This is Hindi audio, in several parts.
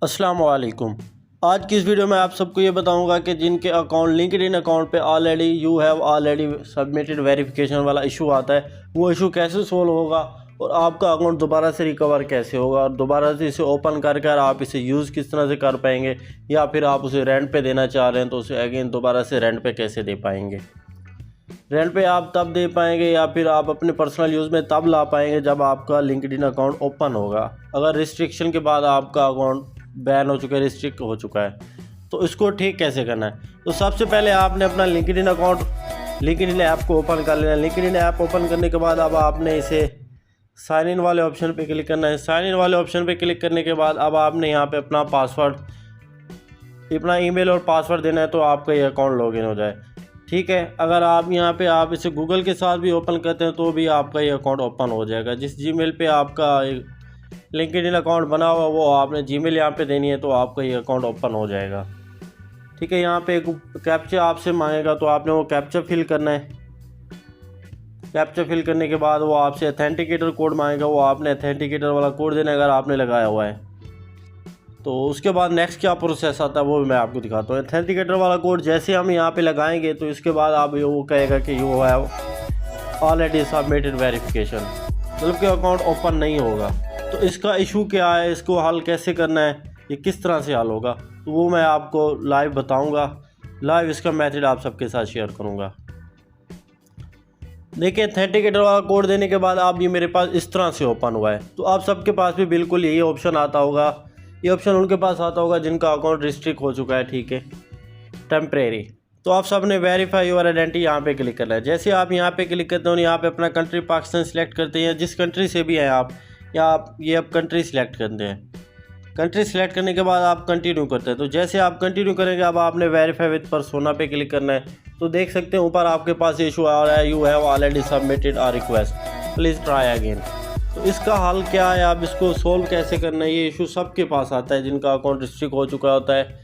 अस्सलाम वालेकुम। आज की इस वीडियो में आप सबको ये बताऊंगा कि जिनके अकाउंट लिंक्डइन अकाउंट पे already you have already submitted verification वाला इशू आता है, वो इशू कैसे सोल्व होगा और आपका अकाउंट दोबारा से रिकवर कैसे होगा और दोबारा से इसे ओपन कर कर आप इसे यूज़ किस तरह से कर पाएंगे, या फिर आप उसे रेंट पे देना चाह रहे हैं तो उसे अगेन दोबारा से रेंट पे कैसे दे पाएंगे। रेंट पे आप तब दे पाएंगे या फिर आप अपने पर्सनल यूज़ में तब ला पाएंगे जब आपका लिंक्डइन अकाउंट ओपन होगा। अगर रिस्ट्रिक्शन के बाद आपका अकाउंट बैन हो चुका है, रिस्ट्रिक्ट हो चुका है, तो इसको ठीक कैसे करना है। तो सबसे पहले आपने अपना लिंक्डइन अकाउंट लिंक्डइन ऐप को ओपन कर लेना है। लिंक्डइन ऐप ओपन करने के बाद अब आपने इसे साइन इन वाले ऑप्शन पे क्लिक करना है। साइन इन वाले ऑप्शन पे क्लिक करने के बाद अब आपने यहाँ पे अपना पासवर्ड, अपना ईमेल और पासवर्ड देना है तो आपका ये अकाउंट लॉगिन हो जाए। ठीक है, अगर आप यहाँ पे आप इसे गूगल के साथ भी ओपन करते हैं तो भी आपका ये अकाउंट ओपन हो जाएगा। जिस जीमेल पे आपका लिंक्डइन अकाउंट बना हुआ वो आपने जीमेल यहाँ पे देनी है तो आपका ये अकाउंट ओपन हो जाएगा। ठीक है, यहाँ पे एक कैप्चा आपसे मांगेगा तो आपने वो कैप्चा फिल करना है। कैप्चा फिल करने के बाद वो आपसे अथेंटिकेटर कोड मांगेगा, वो आपने अथेंटिकेटर वाला कोड देना है अगर आपने लगाया हुआ है। तो उसके बाद नेक्स्ट क्या प्रोसेस आता है वो मैं आपको दिखाता हूँ। अथेंटिकेटर वाला कोड जैसे हम यहाँ पे लगाएंगे तो इसके बाद आप वो कहेगा कि you have already submitted verification, मतलब कि अकाउंट ओपन नहीं होगा। तो इसका इशू क्या है, इसको हल कैसे करना है, ये किस तरह से हल होगा, तो वो मैं आपको लाइव बताऊंगा। लाइव इसका मेथड आप सबके साथ शेयर करूंगा। देखिए, अथेंटिकेटर वाला कोड देने के बाद आप ये मेरे पास इस तरह से ओपन हुआ है। तो आप सबके पास भी बिल्कुल यही ऑप्शन आता होगा। ये ऑप्शन उनके पास आता होगा जिनका अकाउंट रिस्ट्रिक्ट हो चुका है, ठीक है, टेम्परेरी। तो आप सब ने वेरीफाई योर आइडेंटिटी यहाँ पे क्लिक करना है। जैसे आप यहाँ पे क्लिक करते हो, यहाँ पे अपना कंट्री पाकिस्तान सिलेक्ट करते हैं, जिस कंट्री से भी हैं आप, या आप ये अब कंट्री सिलेक्ट करते हैं। कंट्री सिलेक्ट करने के बाद आप कंटिन्यू करते हैं। तो जैसे आप कंटिन्यू करेंगे अब आपने वेरीफाई विद पर्सोना पे क्लिक करना है। तो देख सकते हैं ऊपर आपके पास इशू आ रहा है, you have already submitted our request, please try again. तो इसका हल क्या है, आप इसको सोल्व कैसे करना है। ये इशू सबके पास आता है जिनका अकाउंट रिस्ट्रिक्ट हो चुका होता है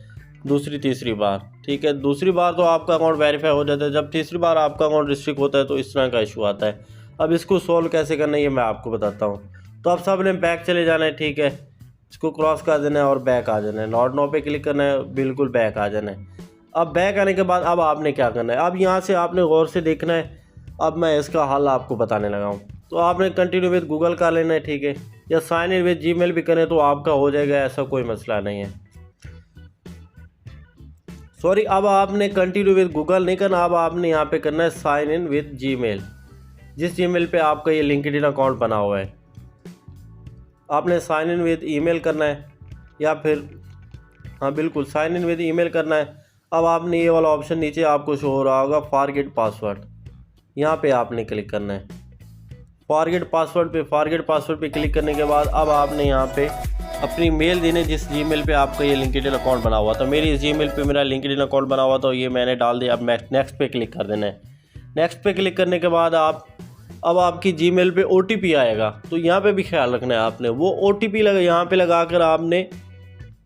दूसरी तीसरी बार। ठीक है, दूसरी बार तो आपका अकाउंट वेरीफाई हो जाता है, जब तीसरी बार आपका अकाउंट रिस्ट्रिक्ट होता है तो इस तरह का इशू आता है। अब इसको सोल्व कैसे करना है ये मैं आपको बताता हूँ। तो आप सब ने बैक चले जाना है, ठीक है, इसको क्रॉस कर देना है और बैक आ जाना है। नॉट नो पे क्लिक करना है, बिल्कुल बैक आ जाना है। अब बैक आने के बाद अब आपने क्या करना है, अब यहाँ से आपने गौर से देखना है। अब मैं इसका हल आपको बताने लगा हूँ। तो आपने कंटिन्यू विद गूगल कर लेना है, ठीक है, या साइन इन विद जीमेल भी करें तो आपका हो जाएगा, ऐसा कोई मसला नहीं है। सॉरी, अब आपने कंटिन्यू विद गूगल नहीं करना, अब आपने यहाँ पे करना है साइन इन विद जीमेल। जिस जीमेल पे आपका ये लिंक्डइन अकाउंट बना हुआ है आपने साइन इन विद ईमेल करना है, या फिर हाँ बिल्कुल साइन इन विद ईमेल करना है। अब आपने ये वाला ऑप्शन नीचे आपको शो हो रहा होगा फॉरगेट पासवर्ड, यहाँ पे आपने क्लिक करना है। फॉरगेट पासवर्ड पे क्लिक करने के बाद अब आपने यहाँ पे अपनी मेल देने, जिस जीमेल पे आपका ये लिंक्डइन अकाउंट बना हुआ था। मेरी इस जीमेल पे मेरा लिंक्डइन अकाउंट बना हुआ था, ये मैंने डाल दिया। अब नेक्स्ट पे क्लिक कर देना है। नेक्स्ट पे क्लिक करने के बाद अब आपकी जीमेल पे OTP आएगा, तो यहाँ पे भी ख्याल रखना है आपने। वो OTP यहाँ पे लगा कर आपने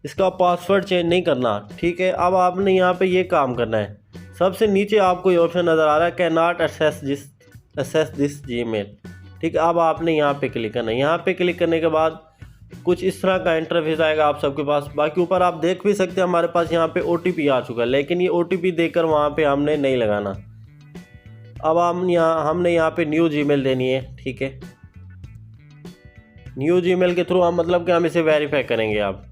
इसका पासवर्ड चेंज नहीं करना, ठीक है। अब आपने यहाँ पे ये काम करना है। सबसे नीचे आपको ये ऑप्शन नज़र आ रहा है, can not access this Gmail, ठीक है। अब आपने यहाँ पे क्लिक करना है। यहाँ पे क्लिक करने के बाद कुछ इस तरह का इंटरफेस आएगा आप सबके पास। बाकी ऊपर आप देख भी सकते हैं हमारे पास यहाँ पे OTP आ चुका है, लेकिन ये OTP देकर वहाँ पे हमने नहीं लगाना। अब हमने यहाँ पे न्यू जीमेल देनी है, ठीक है। न्यू जीमेल के थ्रू हम मतलब कि हम इसे वेरीफाई करेंगे। आप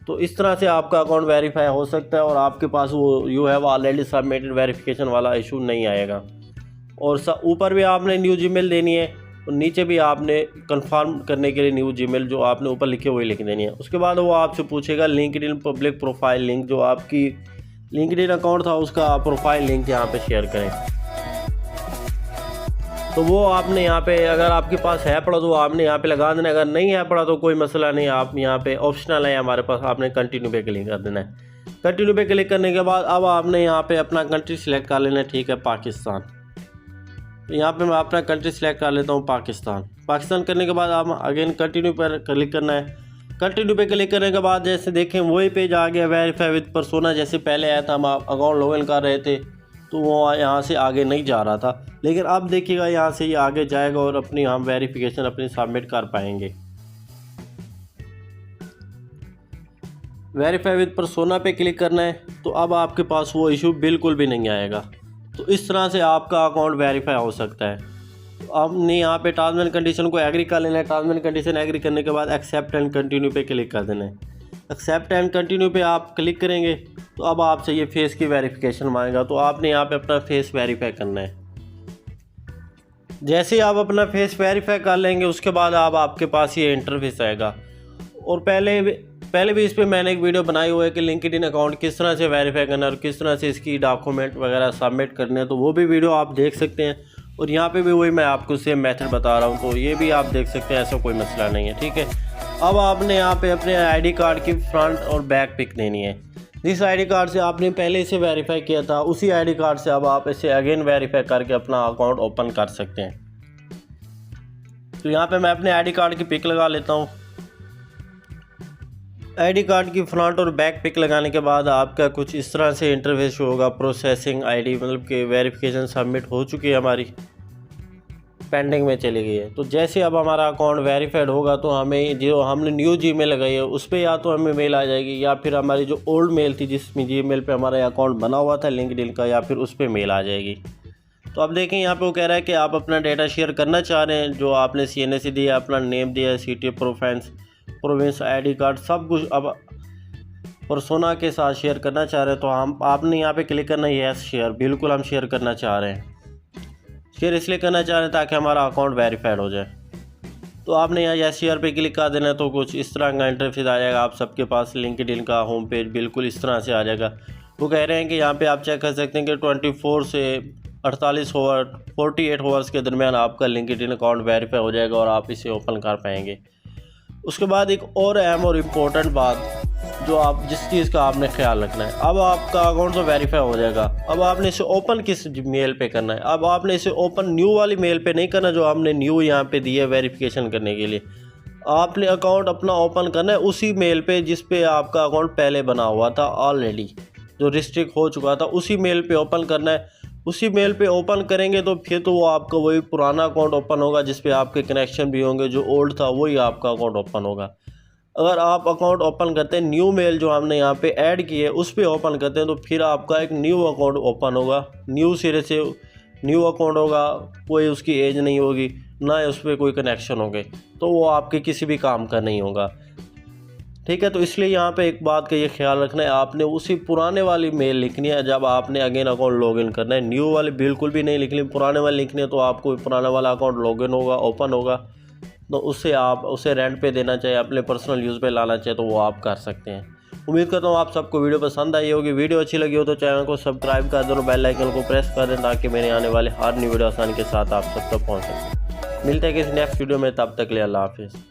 तो इस तरह से आपका अकाउंट वेरीफाई हो सकता है और आपके पास वो you have already submitted verification वाला इशू नहीं आएगा। और ऊपर भी आपने न्यू जीमेल देनी है और नीचे भी आपने कंफर्म करने के लिए न्यू जीमेल जो आपने ऊपर लिखे हुए लिख देनी है। उसके बाद वो आपसे पूछेगा लिंक्डइन पब्लिक प्रोफाइल लिंक, जो आपकी लिंक्डइन अकाउंट था उसका प्रोफाइल लिंक यहाँ पे शेयर करें। तो वो आपने यहाँ पे, अगर आपके पास है पड़ा तो आपने यहाँ पे लगा देना, अगर नहीं है पड़ा तो कोई मसला नहीं, आप यहाँ पे ऑप्शनल है हमारे पास, आपने कंटिन्यू पे क्लिक कर देना है। कंटिन्यू पे क्लिक करने के बाद अब आपने यहाँ पे अपना कंट्री सिलेक्ट कर लेना है, ठीक है, पाकिस्तान। तो यहाँ पे मैं अपना कंट्री सिलेक्ट कर लेता हूँ पाकिस्तान करने के बाद आप अगेन कंटिन्यू पर क्लिक करना है। कंटिन्यू पे क्लिक करने के बाद जैसे देखें वही पेज आ गया, वेरीफाई विद पर्सोना जैसे पहले आया था, हम अकाउंट लॉगिन कर रहे थे तो वो यहाँ से आगे नहीं जा रहा था, लेकिन अब देखिएगा यहाँ से ये आगे जाएगा और अपनी हम वेरिफिकेशन अपनी सबमिट कर पाएंगे। वेरीफाई विद पर्सोना पे क्लिक करना है तो अब आपके पास वो इशू बिल्कुल भी नहीं आएगा। तो इस तरह से आपका अकाउंट वेरीफाई हो सकता है। तो आपने यहाँ पे टर्म्स एंड कंडीशन को एग्री कर लेना है। टर्म्स एंड कंडीशन एग्री करने के बाद एक्सेप्ट एंड कंटिन्यू पे क्लिक कर देना है। एक्सेप्ट एंड कंटिन्यू पे आप क्लिक करेंगे तो अब आपसे ये फेस की वेरिफिकेशन मांगेगा। तो आपने यहाँ पे अपना फेस वेरीफाई करना है। जैसे ही आप अपना फेस वेरीफाई कर लेंगे उसके बाद आपके पास ये इंटरफेस आएगा। और पहले भी इस पर मैंने एक वीडियो बनाई हुई है कि लिंक्डइन अकाउंट किस तरह से वेरीफाई करना है और किस तरह से इसकी डॉक्यूमेंट वगैरह सबमिट करने हैं, तो वो भी वीडियो आप देख सकते हैं। और यहाँ पे भी वही मैं आपको सेम मेथड बता रहा हूँ, तो ये भी आप देख सकते हैं, ऐसा कोई मसला नहीं है। ठीक है, अब आपने यहाँ पे अपने आईडी कार्ड की फ्रंट और बैक पिक देनी है। जिस आईडी कार्ड से आपने पहले इसे वेरीफाई किया था उसी आईडी कार्ड से अब आप इसे अगेन वेरीफाई करके अपना अकाउंट ओपन कर सकते हैं। तो यहाँ पे मैं अपने आईडी कार्ड की पिक लगा लेता हूँ। आईडी कार्ड की फ्रंट और बैक पिक लगाने के बाद आपका कुछ इस तरह से इंटरफेस होगा। प्रोसेसिंग आईडी मतलब कि वेरिफिकेशन सबमिट हो चुकी है, हमारी पेंडिंग में चली गई है। तो जैसे अब हमारा अकाउंट वेरीफाइड होगा तो हमें जो हमने न्यू जीमेल लगाई है उस पर या तो हमें मेल आ जाएगी या फिर हमारी जो ओल्ड मेल थी जिसमें जीमेल पे हमारा अकाउंट बना हुआ था लिंक्डइन का, या फिर उस पर मेल आ जाएगी। तो अब देखें यहाँ पे वो कह रहा है कि आप अपना डेटा शेयर करना चाह रहे हैं, जो आपने CNA दिया, अपना नेम दिया, सिटी प्रोविंस आईडी कार्ड सब कुछ अब पर्सोना के साथ शेयर करना चाह रहे हैं। तो आपने यहाँ पे क्लिक करना है यस शेयर। बिल्कुल हम शेयर करना चाह रहे हैं। शेयर इसलिए करना चाह रहे हैं ताकि हमारा अकाउंट वेरीफाइड हो जाए। तो आपने यहाँ यस शेयर पे क्लिक कर देना है। तो कुछ इस तरह का इंटरफेस आ जाएगा आप सबके पास। लिंक्डइन का होम पेज बिल्कुल इस तरह से आ जाएगा। वो कह रहे हैं कि यहाँ पे आप चेक कर सकते हैं कि 24 से 48 आवर्स के दरमियान आपका लिंक्डइन अकाउंट वेरीफाई हो जाएगा और आप इसे ओपन कर पाएंगे। उसके बाद एक और अहम और इम्पोर्टेंट बात जो आप जिस चीज़ का आपने ख्याल रखना है, अब आपका अकाउंट तो वेरीफाई हो जाएगा। अब आपने इसे ओपन किस मेल पे करना है? अब आपने इसे ओपन न्यू वाली मेल पे नहीं करना जो हमने न्यू यहाँ पे दी है वेरिफिकेशन करने के लिए। आपने अकाउंट अपना ओपन करना है उसी मेल पे जिस पे आपका अकाउंट पहले बना हुआ था ऑलरेडी, जो रिस्ट्रिक्ट हो चुका था, उसी मेल पे ओपन करना है। उसी मेल पे ओपन करेंगे तो फिर तो वो आपका वही पुराना अकाउंट ओपन होगा जिस पे आपके कनेक्शन भी होंगे, जो ओल्ड था वही आपका अकाउंट ओपन होगा। अगर आप अकाउंट ओपन करते हैं न्यू मेल जो हमने यहाँ पे ऐड की है उस पे ओपन करते हैं तो फिर आपका एक न्यू अकाउंट ओपन होगा, न्यू सिरे से न्यू अकाउंट होगा। कोई उसकी एज नहीं होगी, ना उस पर कोई कनेक्शन होंगे, तो वो आपके किसी भी काम का नहीं होगा। ठीक है, तो इसलिए यहाँ पे एक बात का ये ख्याल रखना है, आपने उसी पुराने वाली मेल लिखनी है जब आपने अगेन अकाउंट लॉगिन करना है। न्यू वाली बिल्कुल भी नहीं लिखनी, पुराने वाली लिखनी है। तो आपको पुराना वाला अकाउंट लॉगिन होगा, ओपन होगा, तो उससे आप उसे रेंट पे देना चाहिए, अपने पर्सनल यूज़ पे लाना चाहिए, तो वो आप कर सकते हैं। उम्मीद करता हूँ आप सबको वीडियो पसंद आई होगी। वीडियो अच्छी लगी हो तो चैनल को सब्सक्राइब कर दो, बेल आइकन को प्रेस कर दें ताकि मेरे आने वाले हर न्यू वीडियो आसानी के साथ आप सब तक पहुँच सकें। मिलते हैं किसी नेक्स्ट वीडियो में, तब तक के लिए अल्लाह हाफिज़।